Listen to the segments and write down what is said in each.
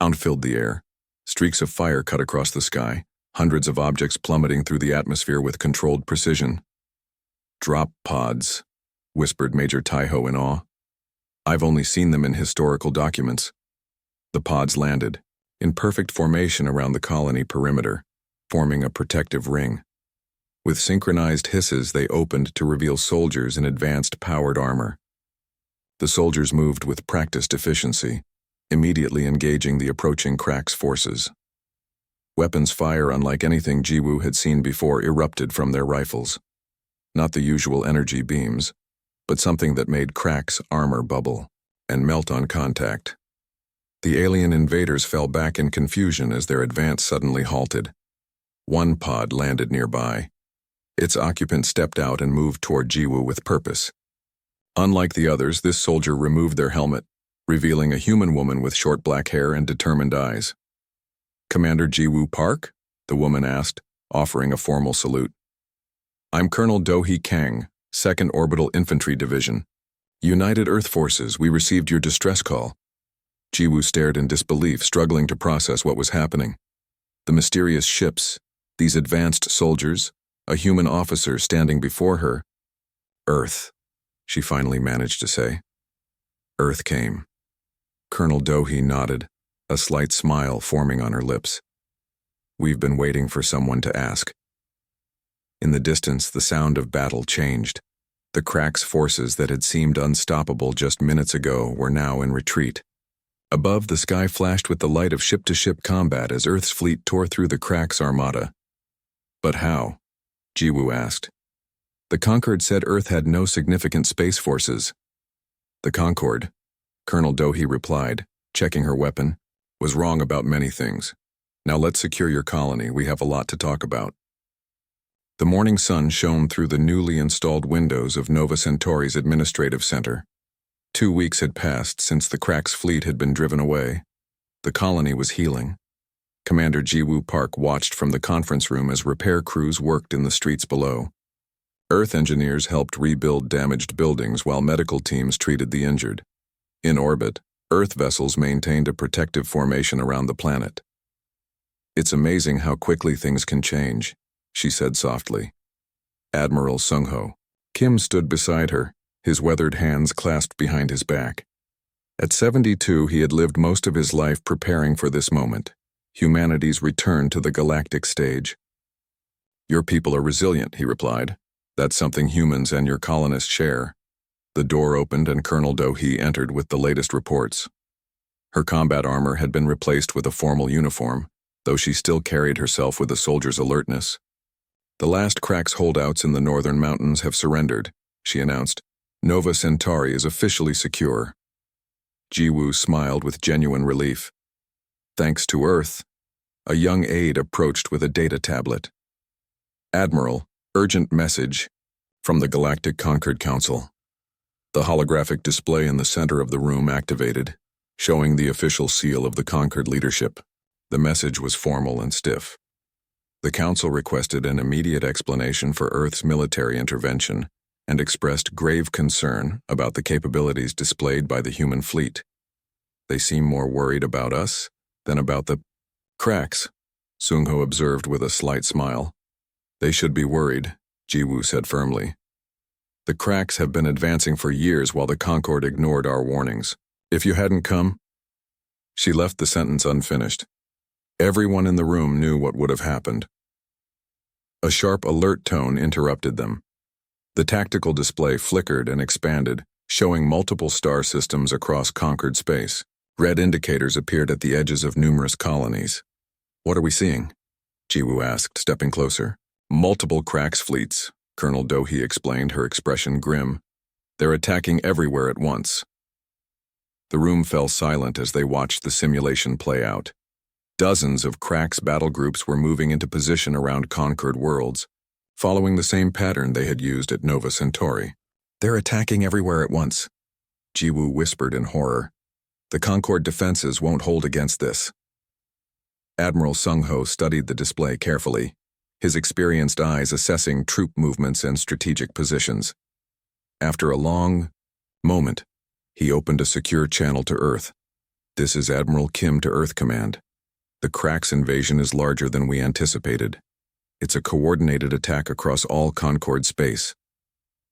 Sound filled the air. Streaks of fire cut across the sky, hundreds of objects plummeting through the atmosphere with controlled precision. "Drop pods," whispered Major Taiho in awe. "I've only seen them in historical documents." The pods landed, in perfect formation around the colony perimeter, forming a protective ring. With synchronized hisses, they opened to reveal soldiers in advanced powered armor. The soldiers moved with practiced efficiency, immediately engaging the approaching Crack's forces. Weapons fire unlike anything Jiwoo had seen before erupted from their rifles. Not the usual energy beams, but something that made Crack's armor bubble and melt on contact. The alien invaders fell back in confusion as their advance suddenly halted. One pod landed nearby. Its occupant stepped out and moved toward Jiwoo with purpose. Unlike the others, this soldier removed their helmet, revealing a human woman with short black hair and determined eyes. "Commander Jiwoo Park?" the woman asked, offering a formal salute. "I'm Colonel Do-hee Kang, 2nd Orbital Infantry Division. United Earth Forces, we received your distress call." Jiwoo stared in disbelief, struggling to process what was happening. The mysterious ships, these advanced soldiers, a human officer standing before her. "Earth," she finally managed to say. "Earth came." Colonel Do-hee nodded, a slight smile forming on her lips. "We've been waiting for someone to ask." In the distance, the sound of battle changed. The Crack's forces that had seemed unstoppable just minutes ago were now in retreat. Above, the sky flashed with the light of ship-to-ship combat as Earth's fleet tore through the Crack's armada. "But how?" Jiwoo asked. "The Concord said Earth had no significant space forces." "The Concord," Colonel Do-hee replied, checking her weapon, "was wrong about many things. Now let's secure your colony. We have a lot to talk about." The morning sun shone through the newly installed windows of Nova Centauri's administrative center. 2 weeks had passed since the Crack's fleet had been driven away. The colony was healing. Commander Jiwoo Park watched from the conference room as repair crews worked in the streets below. Earth engineers helped rebuild damaged buildings while medical teams treated the injured. In orbit, Earth vessels maintained a protective formation around the planet. "It's amazing how quickly things can change," she said softly. Admiral Sung-ho Kim stood beside her, his weathered hands clasped behind his back. At 72, he had lived most of his life preparing for this moment, humanity's return to the galactic stage. "Your people are resilient," he replied. "That's something humans and your colonists share." The door opened and Colonel Do-hee entered with the latest reports. Her combat armor had been replaced with a formal uniform, though she still carried herself with a soldier's alertness. "The last Crack's holdouts in the northern mountains have surrendered," she announced. "Nova Centauri is officially secure." Jiwoo smiled with genuine relief. "Thanks to Earth." A young aide approached with a data tablet. "Admiral, urgent message from the Galactic Concord Council." The holographic display in the center of the room activated, showing the official seal of the Concord leadership. The message was formal and stiff. The Council requested an immediate explanation for Earth's military intervention and expressed grave concern about the capabilities displayed by the human fleet. "They seem more worried about us than about the Cracks," Sung-ho observed with a slight smile. "They should be worried," Jiwoo said firmly. "The Cracks have been advancing for years while the Concord ignored our warnings. If you hadn't come..." She left the sentence unfinished. Everyone in the room knew what would have happened. A sharp alert tone interrupted them. The tactical display flickered and expanded, showing multiple star systems across Concord space. Red indicators appeared at the edges of numerous colonies. "What are we seeing?" Jiwoo asked, stepping closer. "Multiple Cracks fleets," Colonel Do-hee explained, her expression grim. "They're attacking everywhere at once." The room fell silent as they watched the simulation play out. Dozens of Cracks battle groups were moving into position around Concord worlds, following the same pattern they had used at Nova Centauri. "They're attacking everywhere at once," Jiwoo whispered in horror. "The Concord defenses won't hold against this." Admiral Sung-ho studied the display carefully, his experienced eyes assessing troop movements and strategic positions. After a long moment, he opened a secure channel to Earth. This is Admiral Kim to Earth Command. The Cracks invasion is larger than we anticipated. It's a coordinated attack across all Concord space.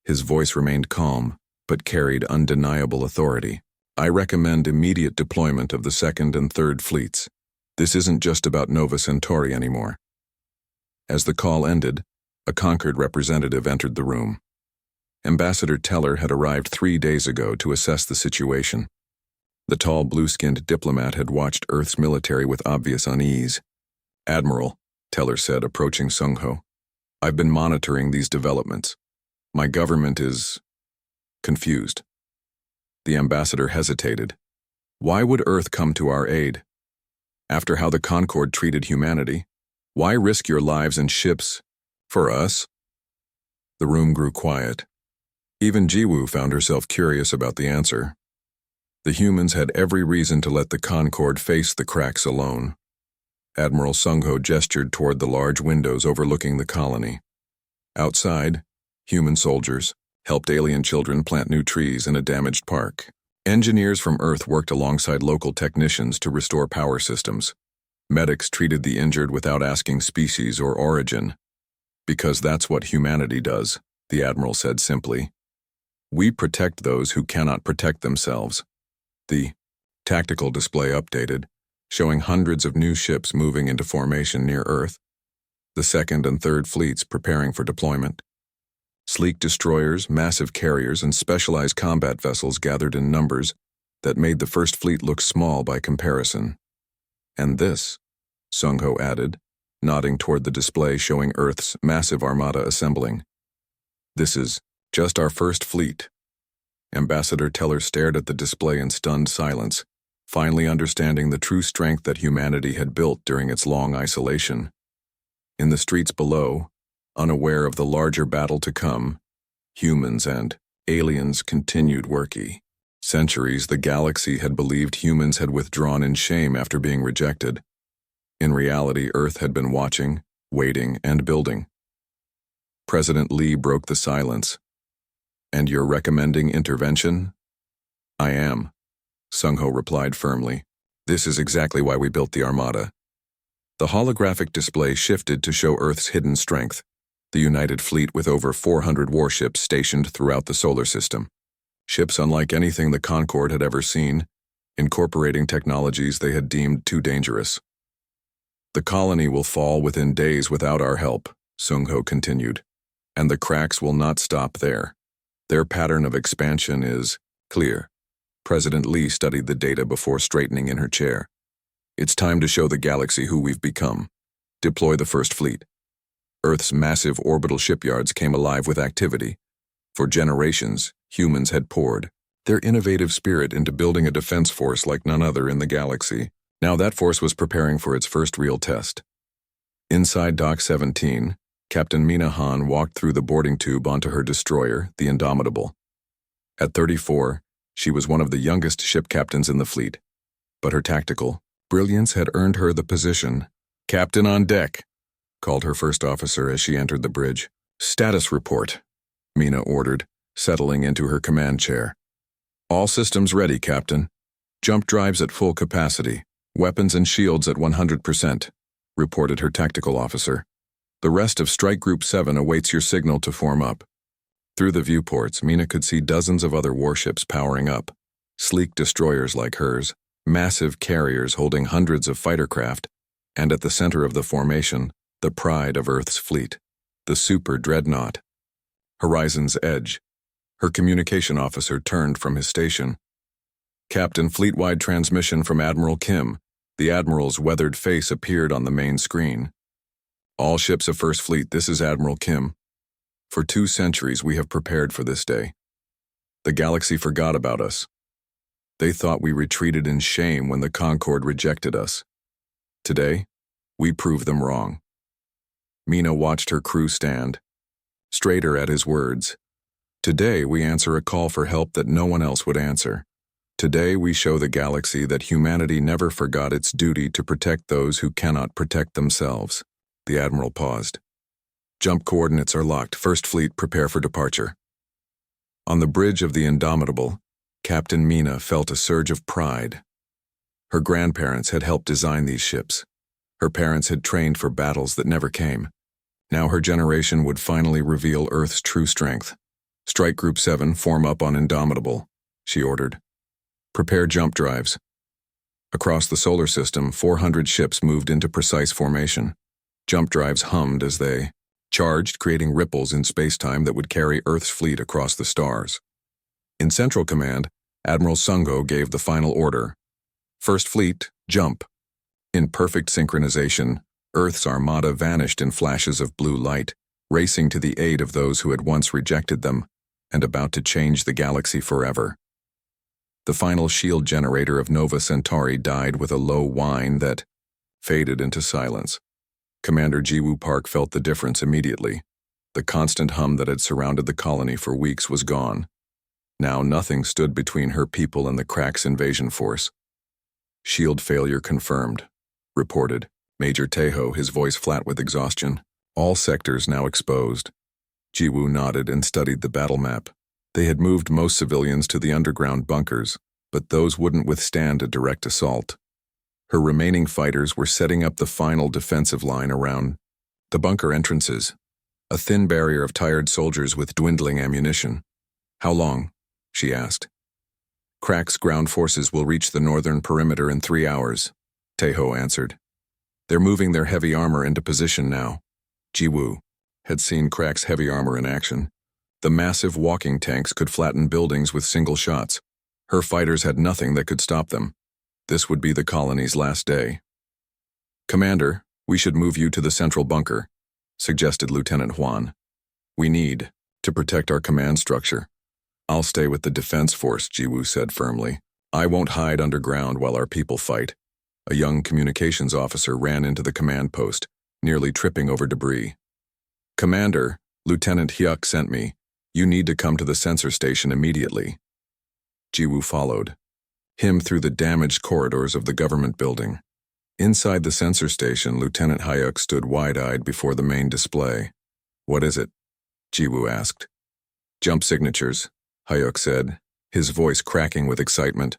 His voice remained calm, but carried undeniable authority. I recommend immediate deployment of the 2nd and 3rd fleets. This isn't just about Nova Centauri anymore. As the call ended, a Concord representative entered the room. Ambassador Teller had arrived 3 days ago to assess the situation. The tall, blue-skinned diplomat had watched Earth's military with obvious unease. "Admiral," Teller said, approaching Sung-ho, "I've been monitoring these developments. My government is confused." The ambassador hesitated. Why would Earth come to our aid? After how the Concord treated humanity, why risk your lives and ships for us? The room grew quiet. Even Jiwoo found herself curious about the answer. The humans had every reason to let the Concord face the Cracks alone. Admiral Sung-ho gestured toward the large windows overlooking the colony. Outside, human soldiers helped alien children plant new trees in a damaged park. Engineers from Earth worked alongside local technicians to restore power systems. Medics treated the injured without asking species or origin. "Because that's what humanity does," the Admiral said simply. "We protect those who cannot protect themselves." The tactical display updated, showing hundreds of new ships moving into formation near Earth, the 2nd and 3rd fleets preparing for deployment. Sleek destroyers, massive carriers, and specialized combat vessels gathered in numbers that made the 1st fleet look small by comparison. "And this," Sung-ho added, nodding toward the display showing Earth's massive armada assembling. "This is just our 1st fleet." Ambassador Teller stared at the display in stunned silence, finally understanding the true strength that humanity had built during its long isolation. In the streets below, unaware of the larger battle to come, humans and aliens continued working. Centuries the galaxy had believed humans had withdrawn in shame after being rejected. In reality, Earth had been watching, waiting, and building. President Lee broke the silence. "And you're recommending intervention?" "I am," Sung-ho replied firmly. "This is exactly why we built the Armada." The holographic display shifted to show Earth's hidden strength, the United Fleet with over 400 warships stationed throughout the solar system. Ships unlike anything the Concord had ever seen, incorporating technologies they had deemed too dangerous. "The colony will fall within days without our help," Sung-ho continued, "and the Cracks will not stop there. Their pattern of expansion is clear." President Lee studied the data before straightening in her chair. "It's time to show the galaxy who we've become. Deploy the 1st fleet." Earth's massive orbital shipyards came alive with activity. For generations, humans had poured their innovative spirit into building a defense force like none other in the galaxy. Now that force was preparing for its first real test. Inside Dock 17, Captain Mina Han walked through the boarding tube onto her destroyer, the Indomitable. At 34, she was one of the youngest ship captains in the fleet, but her tactical brilliance had earned her the position. "Captain on deck," called her first officer as she entered the bridge. "Status report," Mina ordered, settling into her command chair. "All systems ready, Captain. Jump drives at full capacity. Weapons and shields at 100%, reported her tactical officer. "The rest of Strike Group 7 awaits your signal to form up." Through the viewports, Mina could see dozens of other warships powering up. Sleek destroyers like hers, massive carriers holding hundreds of fighter craft, and at the center of the formation, the pride of Earth's fleet, the Super Dreadnought. Horizon's Edge. Her communication officer turned from his station. "Captain, fleet-wide transmission from Admiral Kim." The Admiral's weathered face appeared on the main screen. "All ships of 1st Fleet, this is Admiral Kim. For 2 centuries we have prepared for this day. The galaxy forgot about us. They thought we retreated in shame when the Concord rejected us. Today, we prove them wrong." Mina watched her crew stand, straighter at his words. "Today we answer a call for help that no one else would answer. Today we show the galaxy that humanity never forgot its duty to protect those who cannot protect themselves." The Admiral paused. "Jump coordinates are locked. 1st Fleet, prepare for departure." On the bridge of the Indomitable, Captain Mina felt a surge of pride. Her grandparents had helped design these ships. Her parents had trained for battles that never came. Now her generation would finally reveal Earth's true strength. "Strike Group 7, form up on Indomitable," she ordered. "Prepare jump drives." Across the solar system, 400 ships moved into precise formation. Jump drives hummed as they charged, creating ripples in spacetime that would carry Earth's fleet across the stars. In Central Command, Admiral Sungo gave the final order. "First Fleet, jump." In perfect synchronization, Earth's armada vanished in flashes of blue light, racing to the aid of those who had once rejected them and about to change the galaxy forever. The final shield generator of Nova Centauri died with a low whine that faded into silence. Commander Jiwoo Park felt the difference immediately. The constant hum that had surrounded the colony for weeks was gone. Now nothing stood between her people and the Crack's invasion force. "Shield failure confirmed," reported Major Tejo, his voice flat with exhaustion. "All sectors now exposed." Jiwoo nodded and studied the battle map. They had moved most civilians to the underground bunkers, but those wouldn't withstand a direct assault. Her remaining fighters were setting up the final defensive line around the bunker entrances, a thin barrier of tired soldiers with dwindling ammunition. "How long?" she asked. "Crack's ground forces will reach the northern perimeter in 3 hours," Tejo answered. "They're moving their heavy armor into position now." Jiwoo had seen Crack's heavy armor in action. The massive walking tanks could flatten buildings with single shots. Her fighters had nothing that could stop them. This would be the colony's last day. "Commander, we should move you to the central bunker," suggested Lieutenant Huan. "We need to protect our command structure." "I'll stay with the defense force," Jiwoo said firmly. "I won't hide underground while our people fight." A young communications officer ran into the command post, nearly tripping over debris. "Commander, Lieutenant Hyuk sent me. You need to come to the sensor station immediately." Jiwoo followed him through the damaged corridors of the government building. Inside the sensor station, Lieutenant Hyuk stood wide-eyed before the main display. "What is it?" Jiwoo asked. "Jump signatures," Hyuk said, his voice cracking with excitement.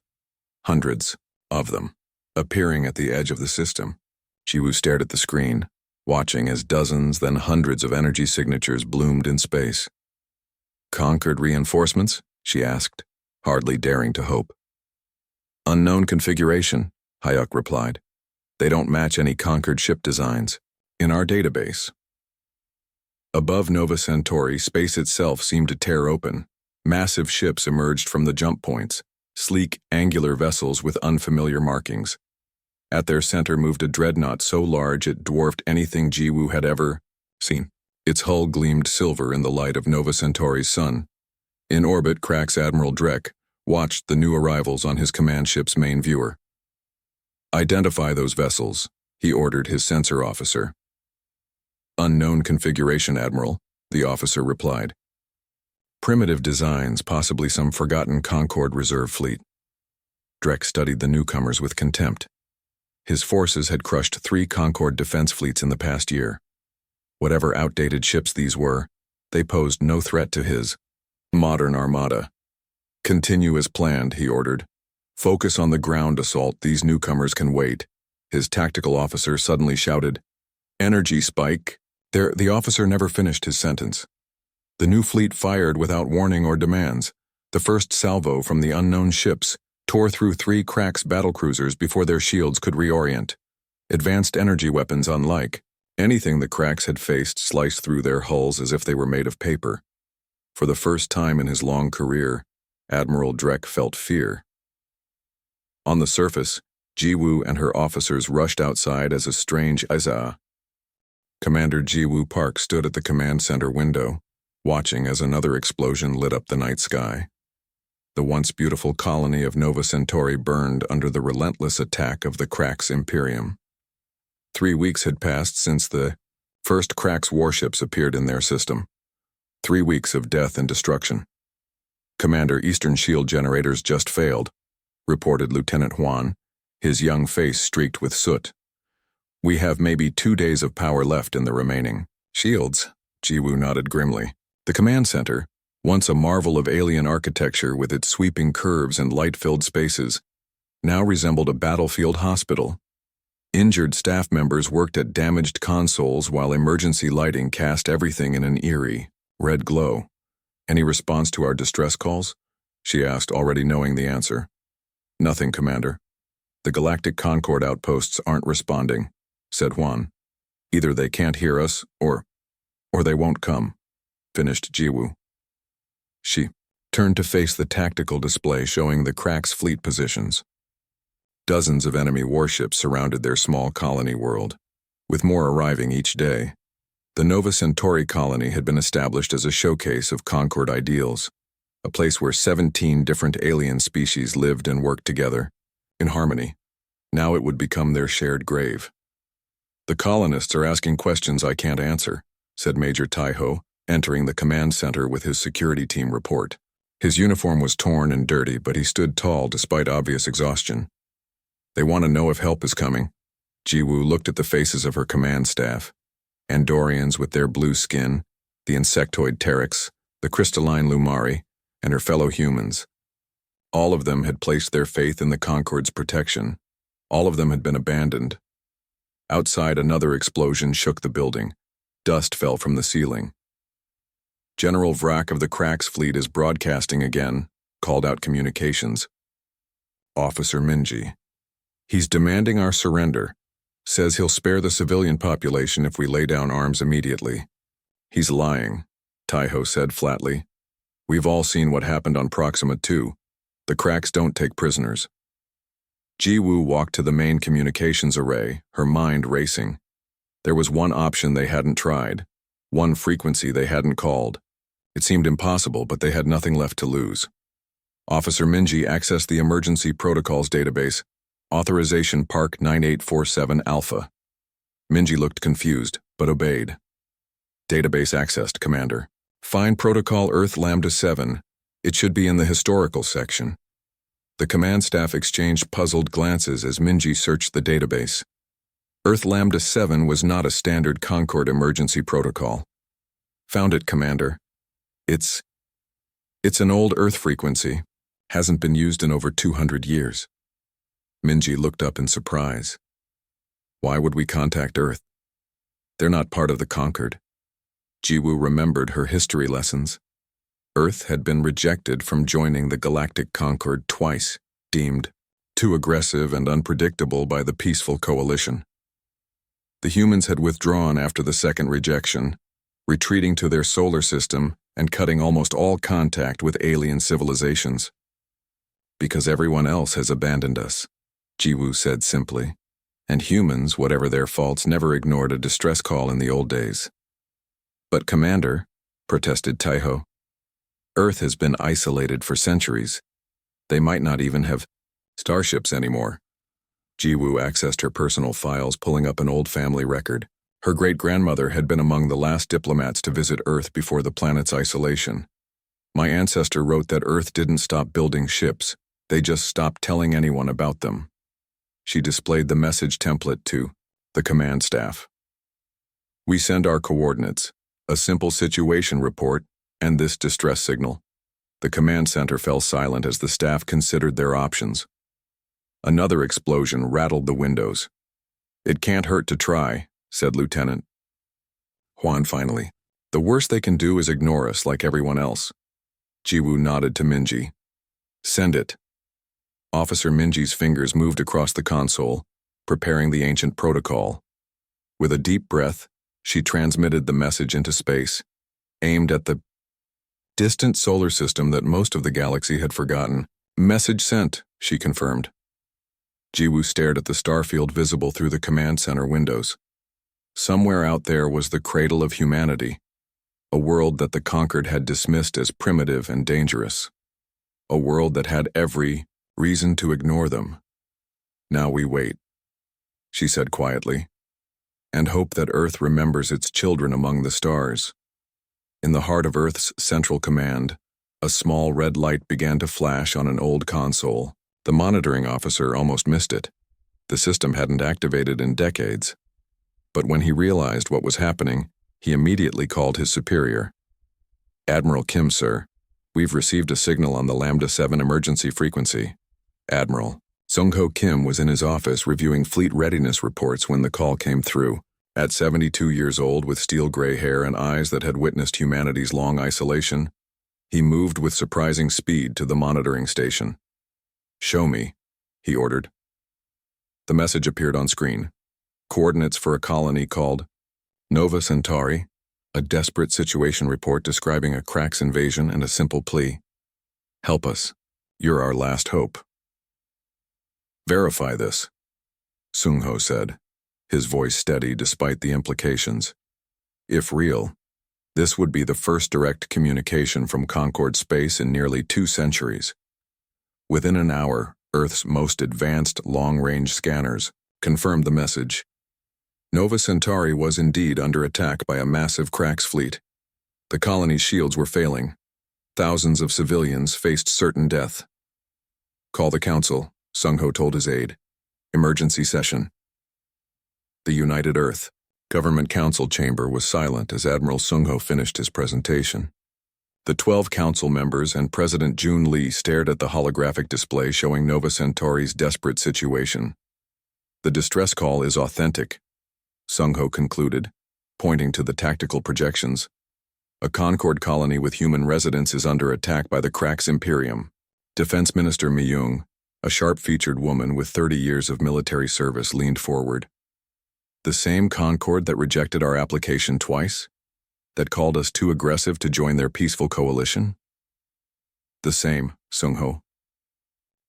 "Hundreds of them, appearing at the edge of the system." Jiwoo stared at the screen, watching as dozens, then hundreds of energy signatures bloomed in space. "Conquered reinforcements?" she asked, hardly daring to hope. "Unknown configuration," Hyuk replied. "They don't match any Conquered ship designs in our database." Above Nova Centauri, space itself seemed to tear open. Massive ships emerged from the jump points, sleek, angular vessels with unfamiliar markings. At their center moved a dreadnought so large it dwarfed anything Jiwoo had ever seen. Its hull gleamed silver in the light of Nova Centauri's sun. In orbit, Crack's Admiral Drek watched the new arrivals on his command ship's main viewer. "Identify those vessels," he ordered his sensor officer. "Unknown configuration, Admiral," the officer replied. "Primitive designs, possibly some forgotten Concorde reserve fleet." Drek studied the newcomers with contempt. His forces had crushed 3 Concorde defense fleets in the past year. Whatever outdated ships these were, they posed no threat to his modern armada. "Continue as planned," he ordered. "Focus on the ground assault. These newcomers can wait." His tactical officer suddenly shouted, "Energy spike!" The officer never finished his sentence. The new fleet fired without warning or demands. The first salvo from the unknown ships tore through 3 Crack's battlecruisers before their shields could reorient. Advanced energy weapons unlike anything the Cracks had faced sliced through their hulls as if they were made of paper. For the first time in his long career, Admiral Drek felt fear. On the surface, Jiwoo and her officers rushed outside as a strange Isa. Commander Jiwoo Park stood at the command center window, watching as another explosion lit up the night sky. The once beautiful colony of Nova Centauri burned under the relentless attack of the Crack's Imperium. 3 weeks had passed since the first Crack's warships appeared in their system. 3 weeks of death and destruction. "Commander, Eastern Shield generators just failed," reported Lieutenant Huan, his young face streaked with soot. "We have maybe 2 days of power left in the remaining shields." Jiwoo nodded grimly. The command center, once a marvel of alien architecture with its sweeping curves and light-filled spaces, now resembled a battlefield hospital. Injured staff members worked at damaged consoles while emergency lighting cast everything in an eerie, red glow. "Any response to our distress calls?" she asked, already knowing the answer. "Nothing, Commander. The Galactic Concord outposts aren't responding," said Juan. "Either they can't hear us, or they won't come," finished Jiwoo. She turned to face the tactical display showing the Crack's fleet positions. Dozens of enemy warships surrounded their small colony world, with more arriving each day. The Nova Centauri colony had been established as a showcase of Concord ideals, a place where 17 different alien species lived and worked together, in harmony. Now it would become their shared grave. "The colonists are asking questions I can't answer," said Major Taiho, entering the command center with his security team report. His uniform was torn and dirty, but he stood tall despite obvious exhaustion. "They want to know if help is coming." Jiwoo looked at the faces of her command staff. Andorians with their blue skin, the insectoid Terex, the crystalline Lumari, and her fellow humans. All of them had placed their faith in the Concord's protection. All of them had been abandoned. Outside, another explosion shook the building. Dust fell from the ceiling. "General Vrak of the Crack's fleet is broadcasting again," called out communications. "Officer Minji. He's demanding our surrender. Says he'll spare the civilian population if we lay down arms immediately." "He's lying," Taiho said flatly. "We've all seen what happened on Proxima 2. The Cracks don't take prisoners." Jiwoo walked to the main communications array, her mind racing. There was one option they hadn't tried, one frequency they hadn't called. It seemed impossible, but they had nothing left to lose. "Officer Minji accessed the Emergency Protocols database. Authorization Park 9847 Alpha." Minji looked confused, but obeyed. "Database accessed, Commander. Find Protocol Earth Lambda 7. It should be in the historical section." The command staff exchanged puzzled glances as Minji searched the database. Earth Lambda 7 was not a standard Concord emergency protocol. "Found it, Commander. It's an old Earth frequency. Hasn't been used in over 200 years. Minji looked up in surprise. "Why would we contact Earth? They're not part of the Concord." Jiwoo remembered her history lessons. Earth had been rejected from joining the Galactic Concord twice, deemed too aggressive and unpredictable by the peaceful coalition. The humans had withdrawn after the second rejection, retreating to their solar system and cutting almost all contact with alien civilizations. "Because everyone else has abandoned us," Jiwoo said simply. "And humans, whatever their faults, never ignored a distress call in the old days." "But Commander," protested Taiho, "Earth has been isolated for centuries. They might not even have starships anymore." Jiwoo accessed her personal files, pulling up an old family record. Her great-grandmother had been among the last diplomats to visit Earth before the planet's isolation. "My ancestor wrote that Earth didn't stop building ships, they just stopped telling anyone about them." She displayed the message template to the command staff. "We send our coordinates, a simple situation report, and this distress signal." The command center fell silent as the staff considered their options. Another explosion rattled the windows. "It can't hurt to try," said Lieutenant Juan finally. "The worst they can do is ignore us like everyone else." Jiwoo nodded to Minji. "Send it." Officer Minji's fingers moved across the console, preparing the ancient protocol. With a deep breath, she transmitted the message into space, aimed at the distant solar system that most of the galaxy had forgotten. "Message sent," she confirmed. Jiwoo stared at the starfield visible through the command center windows. Somewhere out there was the cradle of humanity, a world that the Conquered had dismissed as primitive and dangerous, a world that had every reason to ignore them. "Now we wait," she said quietly, "and hope that Earth remembers its children among the stars." In the heart of Earth's central command, a small red light began to flash on an old console. The monitoring officer almost missed it. The system hadn't activated in decades. But when he realized what was happening, he immediately called his superior. "Admiral Kim, sir, we've received a signal on the Lambda 7 emergency frequency." "Admiral," Sung-Ho Kim was in his office reviewing fleet readiness reports when the call came through. At 72 years old, with steel gray hair and eyes that had witnessed humanity's long isolation, he moved with surprising speed to the monitoring station. "Show me," he ordered. The message appeared on screen. Coordinates for a colony called Nova Centauri, a desperate situation report describing a Krax invasion and a simple plea. "Help us. You're our last hope." "Verify this," Sung-Ho said, his voice steady despite the implications. If real, this would be the first direct communication from Concord space in nearly 2 centuries. Within an hour, Earth's most advanced long-range scanners confirmed the message. Nova Centauri was indeed under attack by a massive Krax fleet. The colony's shields were failing. Thousands of civilians faced certain death. "Call the council," Sung-Ho told his aide. "Emergency session." The United Earth Government Council chamber was silent as Admiral Sung-Ho finished his presentation. The 12 council members and President Jun Lee stared at the holographic display showing Nova Centauri's desperate situation. "The distress call is authentic," Sung-Ho concluded, pointing to the tactical projections. "A Concord colony with human residents is under attack by the Krax Imperium." Defense Minister Mi-young, a sharp-featured woman with 30 years of military service, leaned forward. "The same Concord that rejected our application twice? That called us too aggressive to join their peaceful coalition?" "The same," Sung-Ho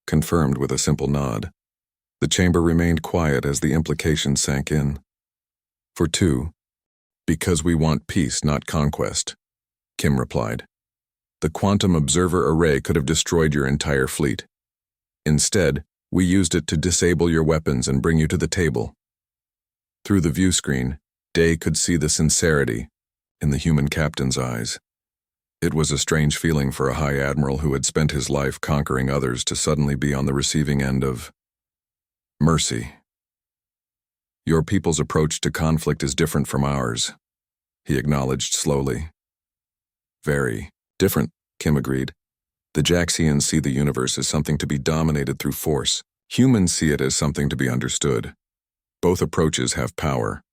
confirmed with a simple nod. The chamber remained quiet as the implications sank in. "For 2, because we want peace, not conquest," Kim replied. "The quantum observer array could have destroyed your entire fleet. Instead, we used it to disable your weapons and bring you to the table." Through the view screen, Day could see the sincerity in the human captain's eyes. It was a strange feeling for a high admiral who had spent his life conquering others to suddenly be on the receiving end of mercy. "Your people's approach to conflict is different from ours," he acknowledged slowly. "Very different," Kim agreed. "The Jaxians see the universe as something to be dominated through force. Humans see it as something to be understood. Both approaches have power,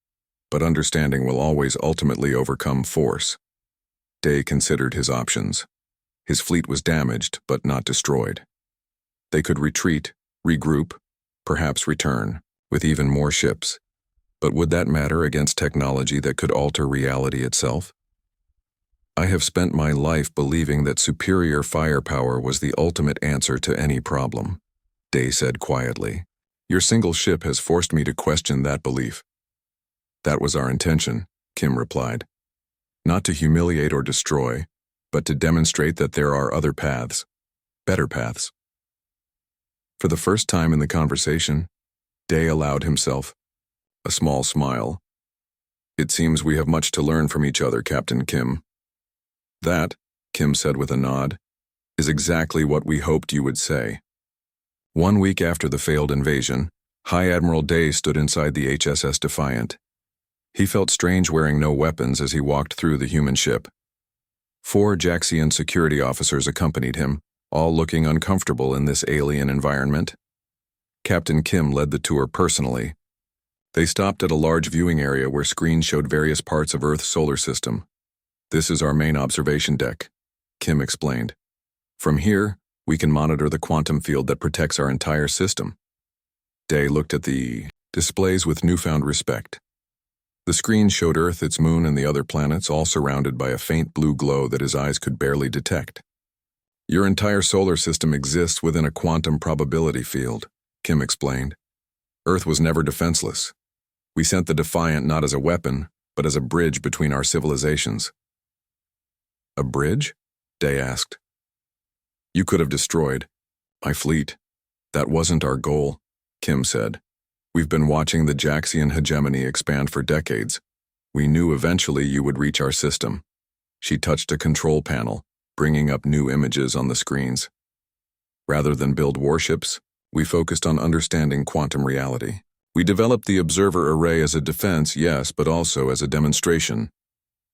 but understanding will always ultimately overcome force." Day considered his options. His fleet was damaged, but not destroyed. They could retreat, regroup, perhaps return, with even more ships. But would that matter against technology that could alter reality itself? "I have spent my life believing that superior firepower was the ultimate answer to any problem," Day said quietly. "Your single ship has forced me to question that belief." "That was our intention," Kim replied. "Not to humiliate or destroy, but to demonstrate that there are other paths, better paths." For the first time in the conversation, Day allowed himself a small smile. "It seems we have much to learn from each other, Captain Kim." "That," Kim said with a nod, "is exactly what we hoped you would say." 1 week after the failed invasion, High Admiral Day stood inside the HSS Defiant. He felt strange wearing no weapons as he walked through the human ship. 4 Jaxian security officers accompanied him, all looking uncomfortable in this alien environment. Captain Kim led the tour personally. They stopped at a large viewing area where screens showed various parts of Earth's solar system. "This is our main observation deck," Kim explained. "From here, we can monitor the quantum field that protects our entire system." Day looked at the displays with newfound respect. The screen showed Earth, its moon, and the other planets, all surrounded by a faint blue glow that his eyes could barely detect. "Your entire solar system exists within a quantum probability field," Kim explained. "Earth was never defenseless. We sent the Defiant not as a weapon, but as a bridge between our civilizations." "A bridge?" Day asked. "You could have destroyed my fleet. That wasn't our goal," Kim said. "We've been watching the Jaxian hegemony expand for decades. We knew eventually you would reach our system." She touched a control panel, bringing up new images on the screens. "Rather than build warships, we focused on understanding quantum reality. We developed the observer array as a defense, yes, but also as a demonstration."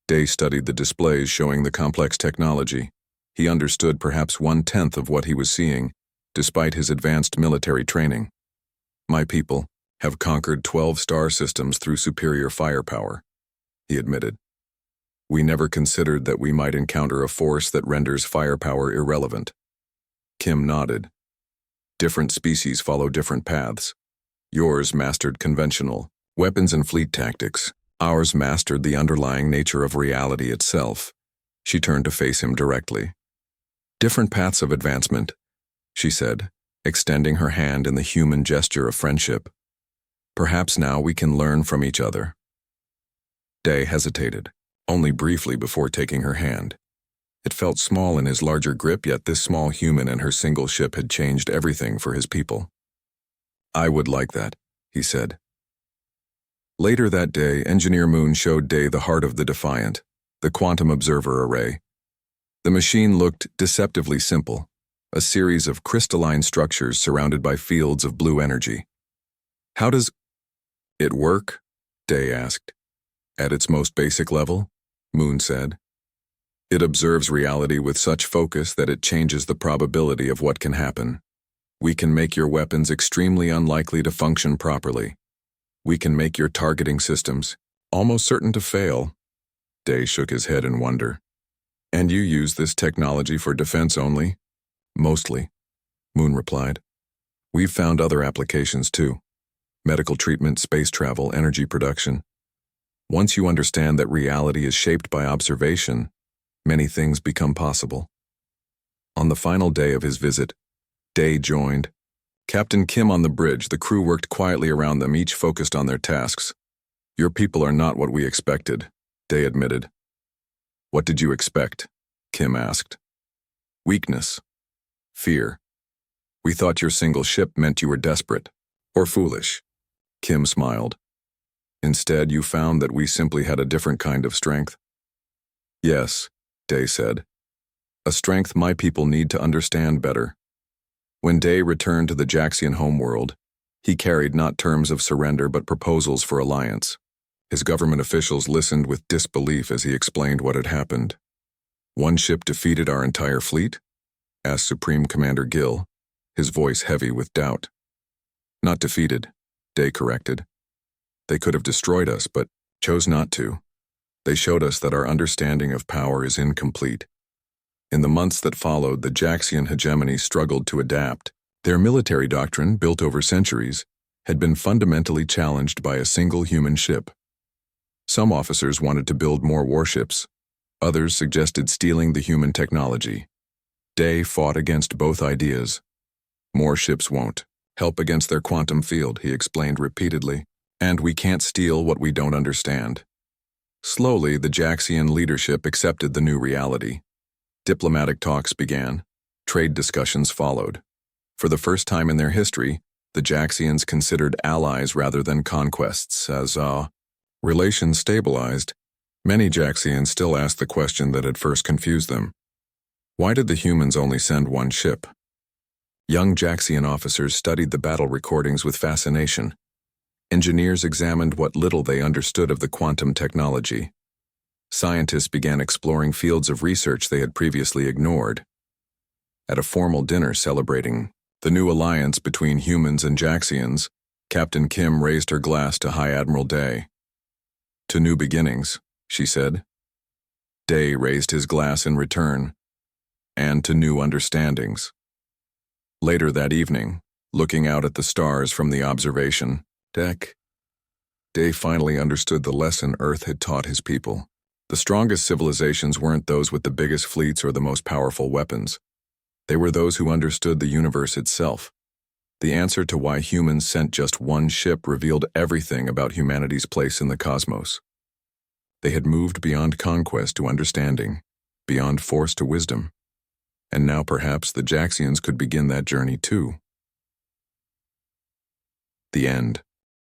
Day studied the displays showing the complex technology. He understood perhaps 1/10 of what he was seeing, despite his advanced military training. My people have conquered 12 star systems through superior firepower, he admitted. We never considered that we might encounter a force that renders firepower irrelevant. Kim nodded. Different species follow different paths. Yours mastered conventional weapons and fleet tactics. Ours mastered the underlying nature of reality itself. She turned to face him directly. Different paths of advancement, she said, extending her hand in the human gesture of friendship. Perhaps now we can learn from each other. Day hesitated, only briefly before taking her hand. It felt small in his larger grip, yet this small human and her single ship had changed everything for his people. I would like that, he said. Later that day, Engineer Moon showed Day the heart of the Defiant, the Quantum Observer Array. The machine looked deceptively simple, a series of crystalline structures surrounded by fields of blue energy. How does it work? Day asked. At its most basic level, Moon said. It observes reality with such focus that it changes the probability of what can happen. We can make your weapons extremely unlikely to function properly. We can make your targeting systems almost certain to fail. Day shook his head in wonder. And you use this technology for defense only? Mostly, Moon replied. We've found other applications too. Medical treatment, space travel, energy production. Once you understand that reality is shaped by observation, many things become possible. On the final day of his visit, Day joined. Captain Kim on the bridge, the crew worked quietly around them, each focused on their tasks. Your people are not what we expected, Day admitted. What did you expect? Kim asked. Weakness. Fear. We thought your single ship meant you were desperate. Or foolish. Kim smiled. Instead, you found that we simply had a different kind of strength. Yes, Day said. A strength my people need to understand better. When Day returned to the Jaxian homeworld, he carried not terms of surrender but proposals for alliance. His government officials listened with disbelief as he explained what had happened. One ship defeated our entire fleet? Asked Supreme Commander Gill, his voice heavy with doubt. Not defeated, Day corrected. They could have destroyed us, but chose not to. They showed us that our understanding of power is incomplete. In the months that followed, the Jaxian hegemony struggled to adapt. Their military doctrine, built over centuries, had been fundamentally challenged by a single human ship. Some officers wanted to build more warships. Others suggested stealing the human technology. Day fought against both ideas. More ships won't help against their quantum field, he explained repeatedly. And we can't steal what we don't understand. Slowly, the Jaxian leadership accepted the new reality. Diplomatic talks began. Trade discussions followed. For the first time in their history, the Jaxians considered allies rather than conquests. As relations stabilized, many Jaxians still asked the question that had first confused them. Why did the humans only send one ship? Young Jaxian officers studied the battle recordings with fascination. Engineers examined what little they understood of the quantum technology. Scientists began exploring fields of research they had previously ignored. At a formal dinner celebrating the new alliance between humans and Jaxians, Captain Kim raised her glass to High Admiral Day. To new beginnings, she said. Day raised his glass in return. And to new understandings. Later that evening, looking out at the stars from the observation deck, Day finally understood the lesson Earth had taught his people. The strongest civilizations weren't those with the biggest fleets or the most powerful weapons. They were those who understood the universe itself. The answer to why humans sent just one ship revealed everything about humanity's place in the cosmos. They had moved beyond conquest to understanding, beyond force to wisdom. And now perhaps the Jaxians could begin that journey too. The end.